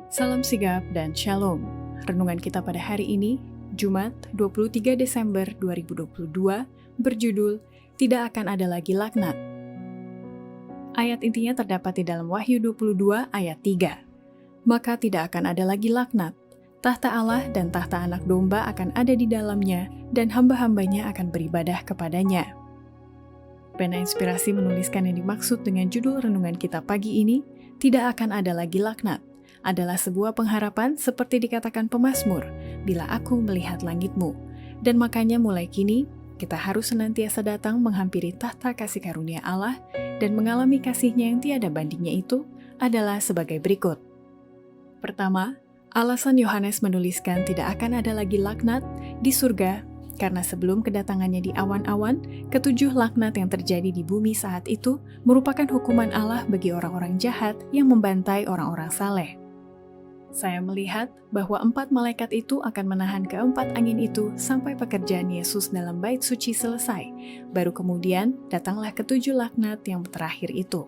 Salam sigap dan shalom. Renungan kita pada hari ini, Jumat 23 Desember 2022, berjudul Tidak Akan Ada Lagi Laknat. Ayat intinya terdapat di dalam Wahyu 22 ayat 3. Maka tidak akan ada lagi laknat. Tahta Allah dan tahta anak domba akan ada di dalamnya, dan hamba-hambanya akan beribadah kepadanya. Pena Inspirasi menuliskan yang dimaksud dengan judul renungan kita pagi ini, Tidak Akan Ada Lagi Laknat, adalah sebuah pengharapan seperti dikatakan pemazmur, bila aku melihat langitmu. Dan makanya mulai kini, kita harus senantiasa datang menghampiri tahta kasih karunia Allah dan mengalami kasih-Nya yang tiada bandingnya itu adalah sebagai berikut. Pertama, alasan Yohanes menuliskan tidak akan ada lagi laknat di surga, karena sebelum kedatangannya di awan-awan, ketujuh laknat yang terjadi di bumi saat itu merupakan hukuman Allah bagi orang-orang jahat yang membantai orang-orang saleh. Saya melihat bahwa 4 malaikat itu akan menahan keempat angin itu sampai pekerjaan Yesus dalam bait suci selesai. Baru kemudian datanglah ketujuh laknat yang terakhir itu.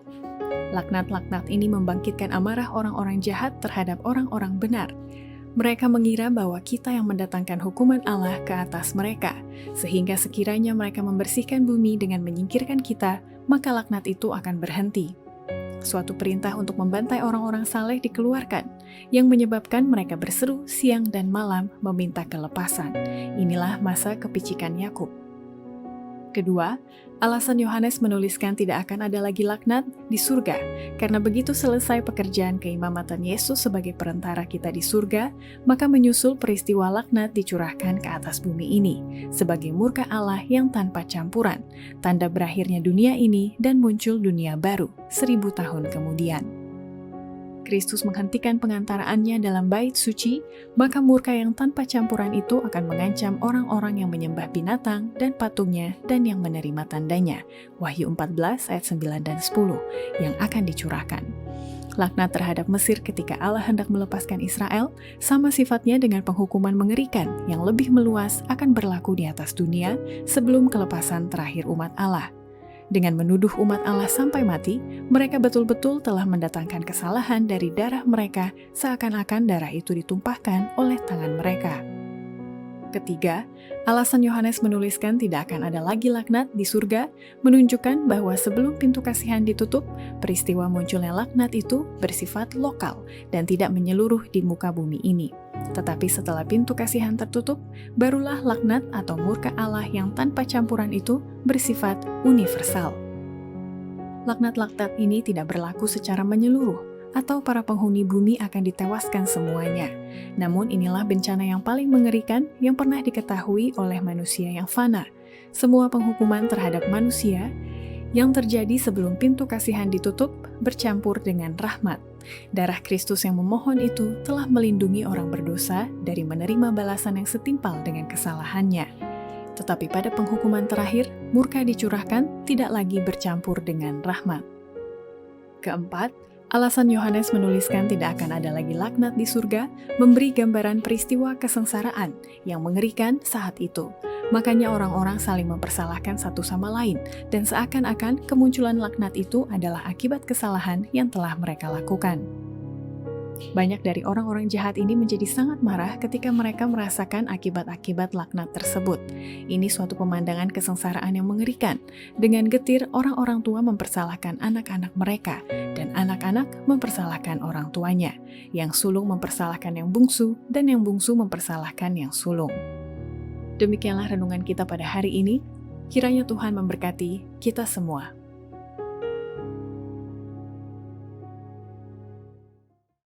Laknat-laknat ini membangkitkan amarah orang-orang jahat terhadap orang-orang benar. Mereka mengira bahwa kita yang mendatangkan hukuman Allah ke atas mereka, sehingga sekiranya mereka membersihkan bumi dengan menyingkirkan kita, maka laknat itu akan berhenti. Suatu perintah untuk membantai orang-orang saleh dikeluarkan, yang menyebabkan mereka berseru siang dan malam meminta kelepasan. Inilah masa kepicikan Yakub. Kedua, alasan Yohanes menuliskan tidak akan ada lagi laknat di surga, karena begitu selesai pekerjaan keimamatan Yesus sebagai perantara kita di surga, maka menyusul peristiwa laknat dicurahkan ke atas bumi ini, sebagai murka Allah yang tanpa campuran, tanda berakhirnya dunia ini dan muncul dunia baru 1000 tahun kemudian. Kristus menghentikan pengantaraannya dalam bait suci, maka murka yang tanpa campuran itu akan mengancam orang-orang yang menyembah binatang dan patungnya dan yang menerima tandanya. Wahyu 14 ayat 9 dan 10 yang akan dicurahkan. Laknat terhadap Mesir ketika Allah hendak melepaskan Israel sama sifatnya dengan penghukuman mengerikan yang lebih meluas akan berlaku di atas dunia sebelum kelepasan terakhir umat Allah. Dengan menuduh umat Allah sampai mati, mereka betul-betul telah mendatangkan kesalahan dari darah mereka seakan-akan darah itu ditumpahkan oleh tangan mereka. Ketiga, alasan Yohanes menuliskan tidak akan ada lagi laknat di surga menunjukkan bahwa sebelum pintu kasihan ditutup, peristiwa munculnya laknat itu bersifat lokal dan tidak menyeluruh di muka bumi ini. Tetapi setelah pintu kasihan tertutup, barulah laknat atau murka Allah yang tanpa campuran itu bersifat universal. Laknat-laknat ini tidak berlaku secara menyeluruh, atau para penghuni bumi akan ditewaskan semuanya. Namun inilah bencana yang paling mengerikan yang pernah diketahui oleh manusia yang fana. Semua penghukuman terhadap manusia yang terjadi sebelum pintu kasihan ditutup bercampur dengan rahmat. Darah Kristus yang memohon itu telah melindungi orang berdosa dari menerima balasan yang setimpal dengan kesalahannya. Tetapi pada penghukuman terakhir, murka dicurahkan tidak lagi bercampur dengan rahmat. Keempat, alasan Yohanes menuliskan tidak akan ada lagi laknat di surga memberi gambaran peristiwa kesengsaraan yang mengerikan saat itu. Makanya orang-orang saling mempersalahkan satu sama lain, dan seakan-akan kemunculan laknat itu adalah akibat kesalahan yang telah mereka lakukan. Banyak dari orang-orang jahat ini menjadi sangat marah ketika mereka merasakan akibat-akibat laknat tersebut. Ini suatu pemandangan kesengsaraan yang mengerikan. Dengan getir, orang-orang tua mempersalahkan anak-anak mereka, dan anak-anak mempersalahkan orang tuanya. Yang sulung mempersalahkan yang bungsu, dan yang bungsu mempersalahkan yang sulung. Demikianlah renungan kita pada hari ini. Kiranya Tuhan memberkati kita semua.